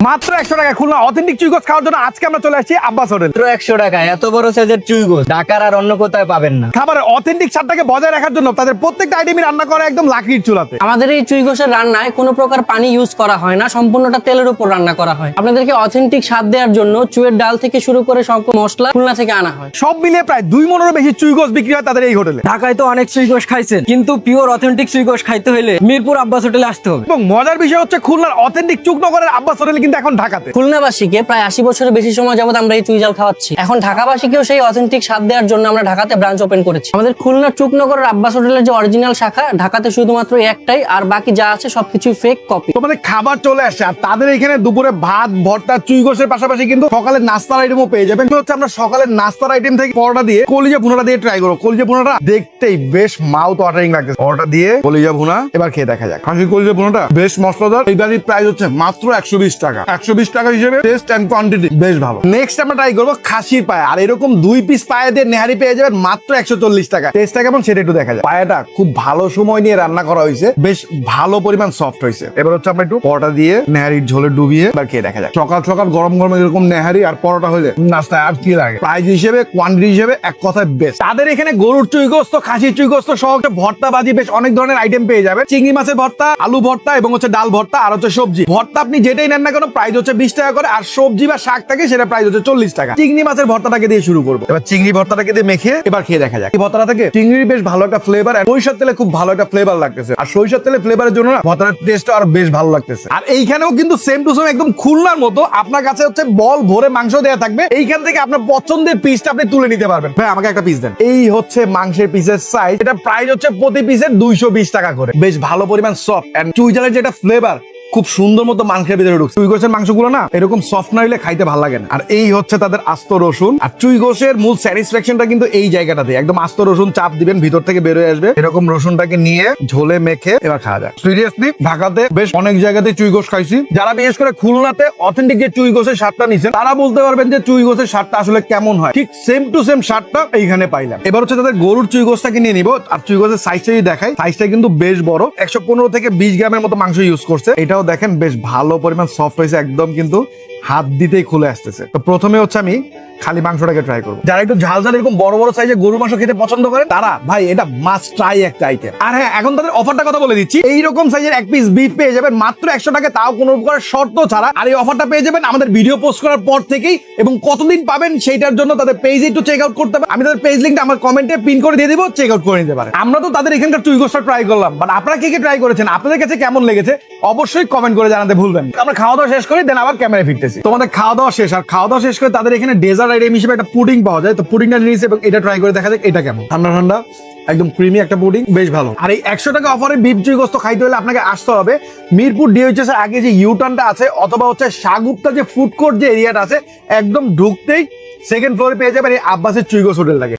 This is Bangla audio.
মাত্র 100 টাকা খুলনা অথেন্টিক চুই গোস খাওয়ার জন্য আজকে আমরা চলে আসছি আব্বাস হোটেল। মাত্র 100 টাকা এত বড় সাইজের চুই গোস ঢাকার আর অন্য কোথায় পাবেন না। খাবারের অথেন্টিক স্বাদটাকে বজায় রাখার জন্য তাদের প্রত্যেকটা আইটেমই রান্না করে একদম লাকড়ির চুলাতে। আমাদের এই চুই গোসের রান্নায় কোনো প্রকার পানি ইউজ করা হয় না, সম্পূর্ণটা তেলের উপর রান্না করা হয়। আপনাদেরকে অথেন্টিক স্বাদ দেওয়ার জন্য চুইয়ের ডাল থেকে শুরু করে সব মশলা খুলনা থেকে আনা হয়। সব মিলিয়ে প্রায় 2 মনেরও বেশি চুই গোস বিক্রি হয় তাদের এই হোটেলে। ঢাকায় তো অনেক চুই গোস খাইছেন, কিন্তু পিওর অথেন্টিক চুই গোস খাইতে হলে মিরপুর আব্বাস হোটেলে আসতে হবে। এবং মজার বিষয় হচ্ছে খুলনার অথেন্টিক চুকনগরের আব্বাস হোটেল কিন্তু এখন ঢাকাতে। খুলনাবাসীকে প্রায় 80 বছরের বেশি সময় যাবত আমরা এই চুই জাল খাওয়াচ্ছি। এখন ঢাকাবাসীকেও সেই অথেন্টিক স্বাদ দেওয়ার জন্য আমরা ঢাকাতে ব্রাঞ্চ ওপেন করেছি। আমাদের খুলনার চুকনগরের আব্বাস হোটেলের যে অরিজিনাল শাখা ঢাকাতে শুধুমাত্র একটাই, আর বাকি যা আছে সবকিছু ফেক কপি। তোমাদের খাবার চলে আসছে আর তাদের এখানে দুপুরে ভাত ভর্তা চুই গোসের পাশাপাশি কিন্তু সকালের নাস্তার আইটেমও পেয়ে যাবেন। হচ্ছে আমরা সকালের নাস্তার আইটেম থেকে পরোটা দিয়ে কলিজা ভুনাটা দিয়ে ট্রাই করবো। কলিজা ভুনাটা দেখতেই বেশ মাউথ ওয়াটারিং লাগতেছে। পরোটা দিয়ে কলিজা ভুনা এবার খেয়ে দেখা যাক। খাসির কলিজা ভুনাটা বেশ মশলাদার। এই গাড়ির প্রাইস হচ্ছে মাত্র 120 টাকা। 120 টাকা হিসেবে টেস্ট এন্ড কোয়ান্টিটি বেশ ভালো। নেক্সট আমরা ট্রাই করবো খাসির পায়া, আর এরকম 2 পিস পায়া দিয়ে নেহারি পেয়ে যাবেন মাত্র 140 টাকা। টেস্টটা কেমন সেটা একটু দেখা যায়। পায়াটা খুব ভালো সময় নিয়ে রান্না করা হয়েছে, বেশ ভালো পরিমাণ সফট হয়েছে। এবার হচ্ছে আমরা একটু পরোটা দিয়ে নেহারির ঝোলে ডুবিয়ে এবার খেয়ে দেখা যায়। সকাল সকাল গরম গরম এরকম নেহারি আর পরোটা হলে নাস্তায় আর কি লাগে। প্রাইস হিসেবে কোয়ান্টিটি হিসেবে এক কথায় বেস্ট। তাদের এখানে গরুর চুই গোস্ত, খাসির চুই গোস্ত সহ ভর্তা ভাজি বেশ অনেক ধরনের আইটেম পেয়ে যাবে। চিংড়ি মাছের ভর্তা, আলু ভর্তা এবং হচ্ছে ডাল ভর্তা আর হচ্ছে সবজি ভর্তা। আপনি যেটাই নেন না কেন প্রাইস হচ্ছে 20 টাকা করে, আর সবজি বা শাক থাকে সেটা প্রাইস হচ্ছে 40 টাকা। চিংড়ি মাছের ভর্তাটাকে দিয়ে শুরু করবো। এবার চিংড়ি ভর্তাটাকে দিয়ে মেখে এবার খেয়ে দেখা যায়। এই ভর্তাটা থেকে চিংড়ির বেশ ভালো একটা ফ্লেভার, আর সরিষার তেলে খুব ভালো একটা ফ্লেভার লাগতেছে। আর সরিষার তেলে ফ্লেভারের জন্য না ভর্তার টেস্ট আর বেশ ভালো লাগতেছে। আর এইখানেও কিন্তু সেম টু সেম একদম খুলনার মতো আপনার কাছে হচ্ছে বল ভরে মাংস দেওয়া থাকবে। এইখান থেকে আপনার পছন্দের পিসটা আপনি তুলে নিতে পারবেন। ভাই আমাকে একটা পিস দেন। এই হচ্ছে মাংসের পিসের সাইজ। এটা প্রাইস হচ্ছে প্রতি পিসের 220 টাকা করে। বেশ ভালো পরিমাণ সফট এন্ড চুই ঝালের যেটা ফ্লেভার খুব সুন্দর মতো মাংসের ভিতরে ঢুকছে। চুই গোসের মাংসগুলো না এরকম সফট না হলে খাইতে ভালো লাগে না। আর এই হচ্ছে তাদের আস্ত রসুন। আর চুই গোসের মূল স্যাটিসফ্যাকশনটা কিন্তু এই জায়গাটাতে। একদম আস্ত রসুন চাপ দিবেন, ভিতর থেকে বের হয়ে আসবে। এরকম রসুনটাকে নিয়ে ঝোলে মেখে এবার খাওয়া যায়। সিরিয়াসলি ঢাকাতে বেশ অনেক জায়গাতে চুই গোস খাইছি। যারা বিশেষ করে খুলনাতে অথেন্টিক যে চুই গোসের স্বাদটা নিছেন তারা বলতে পারবেন যে চুই গোসের স্বাদটা আসলে কেমন হয়। ঠিক সেম টু সেম স্বাদটা এইখানে পাইলাম। এবার হচ্ছে তাদের গরুর চুই গোসটাকে নিয়ে নিব। আর চুই গোসের সাইজটা যদি দেখাই, সাইজটা কিন্তু বেশ বড়। 115 থেকে 20 গ্রামের মতো মাংস ইউজ করছে। এটাও দেখেন বেশ ভালো পরিমাণ সফট হয়েছে, একদম কিন্তু হাত দিতেই খুলে আসতেছে। তো প্রথমে হচ্ছে আমি খালি মাংসটাকে ট্রাই করবো। যারা একটু ঝাল ঝাল এরকম বড় বড় সাইজে গরুর মাংস খেতে পছন্দ করে তারা ভাই এটা মাস্ট ট্রাই একটা আইটেম। আর হ্যাঁ, এখন তাদের অফারটা কথা বলে দিচ্ছি। এইরকম সাইজের এক পিস বিফ পেয়ে যাবেন মাত্র 100 টাকা, তাও কোনো প্রকার শর্ত ছাড়া। আর এই অফারটা পেয়ে যাবেন আমাদের ভিডিও পোস্ট করার পর থেকেই, এবং কতদিন পাবেন সেইটার জন্য তাদের পেজ একটু চেক আউট করতে হবে। আমি তাদের পেজ লিঙ্কটা আমার কমেন্টে পিন করে দিয়ে দিব, চেক আউট করে নিতে পারেন। আমরা তো তাদের এখানকার চুই গোসটা ট্রাই করলাম, বাট আপনারা কে কে ট্রাই করেছেন, আপনাদের কাছে কেমন লেগেছে অবশ্যই কমেন্ট করে জানাতে ভুলবেন। আমরা খাওয়া দাওয়া শেষ করি, দেন আবার ক্যামেরায় ফিরতেছি। তোমাদের খাওয়া দাওয়া শেষ, আর খাওয়া দাওয়া শেষ করে তাদের এখানে ডেজার্ট আইটেম হিসেবে একটা পুডিং পাওয়া যায়। তো পুডিংটা নিয়েছে এবং এটা ট্রাই করে দেখা যাক এটা কেমন। ঠান্ডা ঠান্ডা একদম ক্রিমি একটা পুডিং, বেশ ভালো। আর এই 100 টাকা অফারে বিফ চুই গোস্ত খাইতে হলে আপনাকে আসতে হবে মিরপুর ডিওএইচএস এর আগে যে ইউটার্নটা আছে, অথবা হচ্ছে শাহগুপ্তা যে ফুড কোর্ট যে এরিয়াটা আছে, একদম ঢুকতেই সেকেন্ড ফ্লোরে পেয়ে যাবেন এই আব্বাসের চুই গোস হোটেলটাকে।